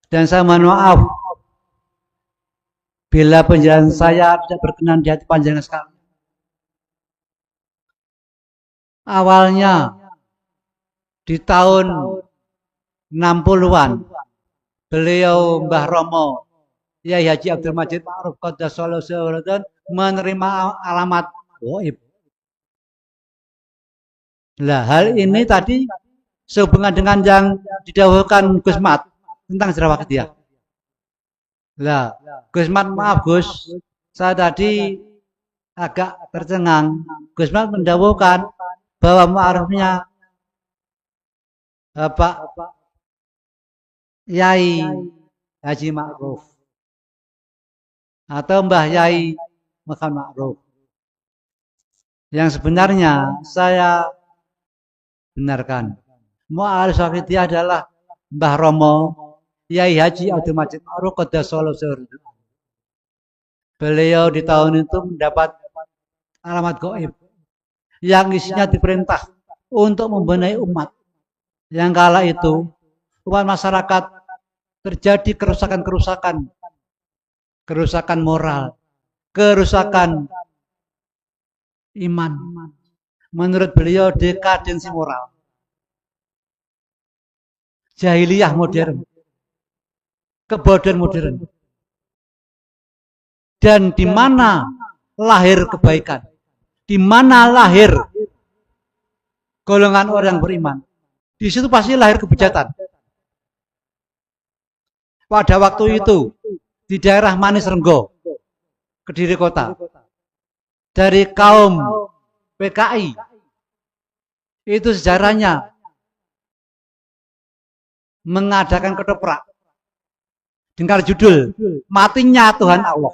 Dan saya mohon maaf bila penjelasan saya tidak berkenan di hati panjenengan sekalian. Awalnya di tahun 60-an beliau Mbah Romo Yai Haji Abdul Majid Ma'ruf Qaddasallahu sirrahu menerima alamat gaib. Lah hal ini tadi sehubungan dengan yang didahulukan Gus Mat tentang sejarah Wakidiyah. Lah Gus Mat, maaf Gus, saya tadi agak tercengang. Gus Mat mendahulukan bahwa ma'rufnya Bapak Yai Haji Ma'ruf atau Mbah Yai Makan Ma'ruf. Yang sebenarnya saya benarkan. Mu'arif Wakidiyah adalah Mbah Romo Yai Haji Abdul Majid Ma'ruf Qaddasallahu sirrahu. Beliau di tahun itu mendapat alamat gaib yang isinya diperintah untuk membenahi umat. Yang kala itu umat masyarakat terjadi kerusakan moral, kerusakan iman. Menurut beliau dekadensi moral, jahiliyah modern, kebodohan modern. Dan di mana lahir kebaikan, di mana lahir golongan orang beriman, di situ pasti lahir kebejatan. Pada waktu itu di daerah Manis Renggo, Kediri Kota, dari kaum PKI, itu sejarahnya mengadakan ketoprak dengan judul Matinya Tuhan Allah.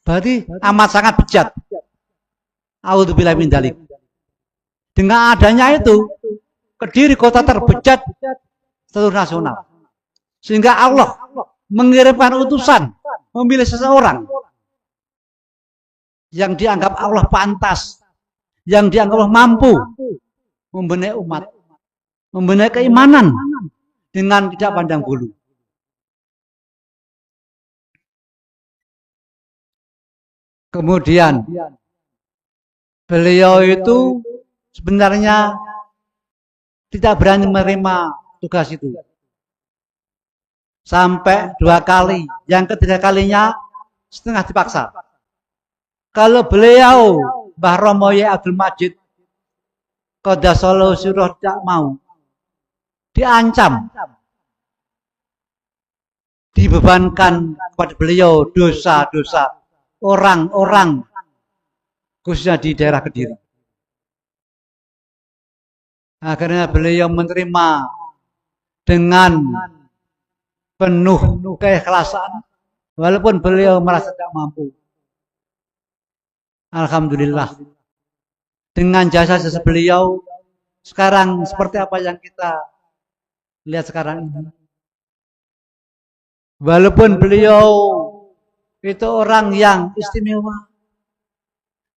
Berarti amat sangat bejat. A'udzubillahi min dzalik. Dengan adanya itu, Kediri Kota terbejat seluruh nasional. Sehingga Allah mengirimkan utusan memilih seseorang yang dianggap Allah pantas, yang dianggap Allah mampu membenahi umat, membenahi keimanan dengan tidak pandang bulu. Kemudian beliau itu sebenarnya tidak berani menerima tugas itu. Sampai 2 kali, yang ketiga kalinya setengah dipaksa. Kalau beliau Mbah Romo Yai Abdul Majid Qaddasallahu sirrahu tidak mau, diancam, dibebankan kepada beliau dosa-dosa orang-orang khususnya di daerah Kediri. Akhirnya beliau menerima dengan penuh keikhlasan, walaupun beliau merasa tidak mampu. Alhamdulillah, dengan jasa-jasa beliau sekarang seperti apa yang kita lihat sekarang ini. Walaupun beliau itu orang yang istimewa,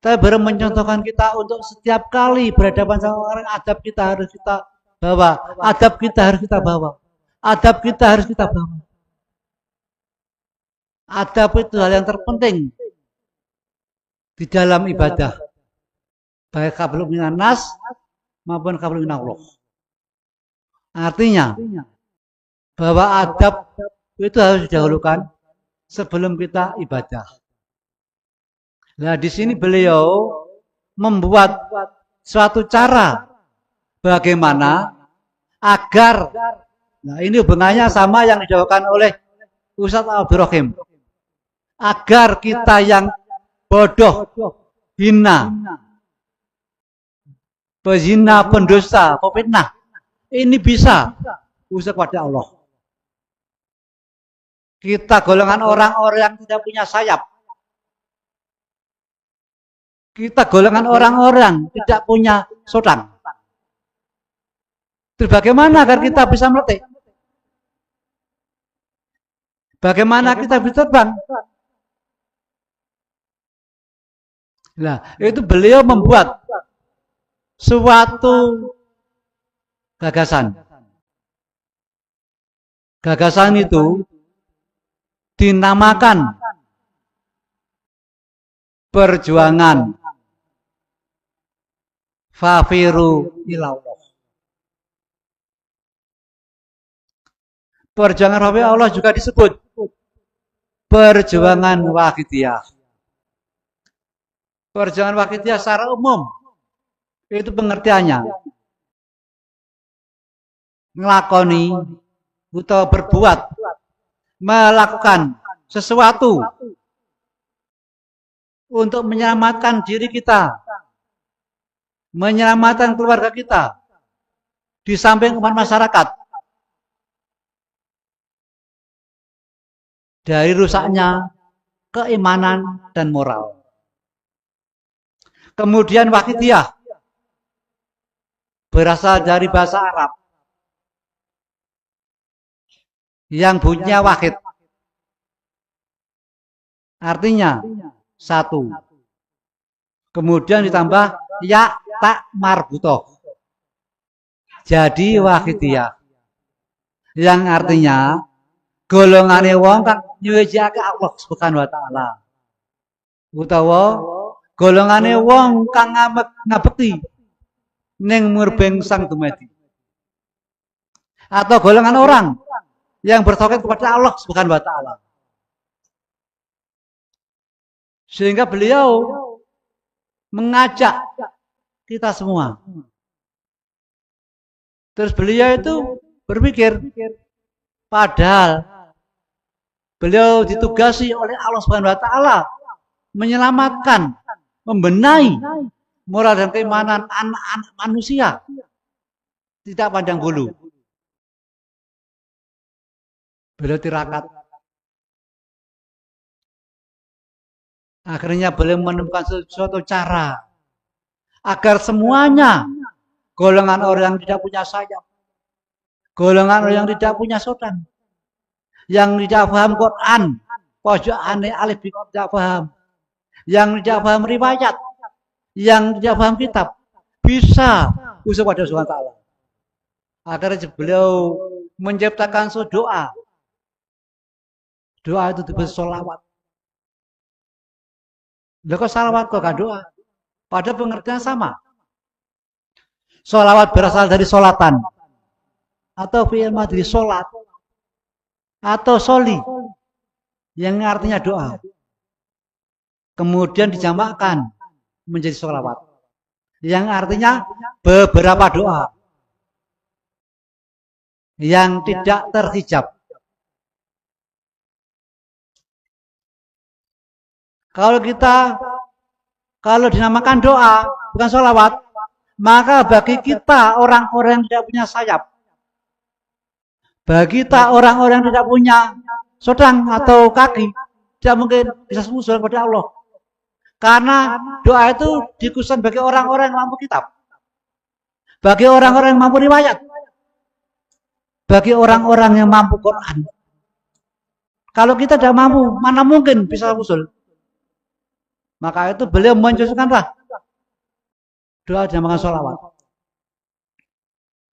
tapi baru mencontohkan kita untuk setiap kali berhadapan sama orang, adab kita harus kita bawa, adab kita harus kita bawa, adab kita harus kita bawa. Adab itu hal yang terpenting di dalam ibadah, baik qablul minan nas maupun qablul minallah. Artinya bahwa adab itu harus didahulukan sebelum kita ibadah. Nah, di sini beliau membuat suatu cara bagaimana agar, nah ini hubungannya sama yang didahulukan oleh Ustadz Abdul Rahim, agar kita yang bodoh, hina, pezina, pendosa, pefitnah, ini bisa usaha kepada Allah. Kita golongan orang-orang yang tidak punya sayap. Kita golongan orang-orang tidak punya sodang. Terus bagaimana agar kita bisa meletik? Bagaimana kita bisa terbang? Nah, itu beliau membuat suatu gagasan. Gagasan itu dinamakan perjuangan fafiru ilallah. Perjuangan fafiru Allah juga disebut perjuangan wahidiyah. Perjuangan wahidiyah secara umum itu pengertiannya ngelakoni atau berbuat, melakukan sesuatu untuk menyelamatkan diri kita, menyelamatkan keluarga kita, di samping umat masyarakat dari rusaknya keimanan dan moral. Kemudian wahidiyah berasal dari bahasa Arab yang bunyinya wahid, artinya satu. Kemudian ditambah ya tak marbutoh, jadi wahidiyah, yang artinya golongane wong kang nyuwejake Allah Subhanahu wa taala, utawa golongane wong kang ngabekti ning murbeng Sang Dumadi, atau golongan orang yang bertauhid kepada Allah Subhanahu wa taala. Sehingga beliau mengajak kita semua. Terus beliau itu berpikir, padahal beliau ditugasi oleh Allah Subhanahu wa taala menyelamatkan, membenahi moral dan keimanan anak-anak manusia, tidak pandang bulu. Beliau tirakat. Akhirnya beliau menemukan suatu cara agar semuanya, golongan orang yang tidak punya sayap, golongan orang yang tidak punya sodan, yang tidak paham Quran, pojokane alif tidak paham, yang tidak paham riwayat, yang tidak paham kitab, bisa usul pada Allah Taala. Akhirnya beliau menciptakan doa. Doa itu disebut sholawat. Lah kok sholawat kok gak doa? Pada pengertian sama. Sholawat berasal dari sholatan, atau fi'il madri sholat, atau soli, yang artinya doa. Kemudian dijamakkan menjadi sholawat, yang artinya beberapa doa yang tidak terhijab. Kalau dinamakan doa bukan sholawat, maka bagi kita orang-orang yang tidak punya sayap, bagi kita orang-orang yang tidak punya sodang atau kaki, tidak mungkin bisa usul kepada Allah. Karena doa itu dikhususkan bagi orang-orang yang mampu kitab, bagi orang-orang yang mampu riwayat, bagi orang-orang yang mampu Quran. Kalau kita tidak mampu, mana mungkin bisa usul? Maka itu beliau mencontohkanlah doa dinamakan sholawat.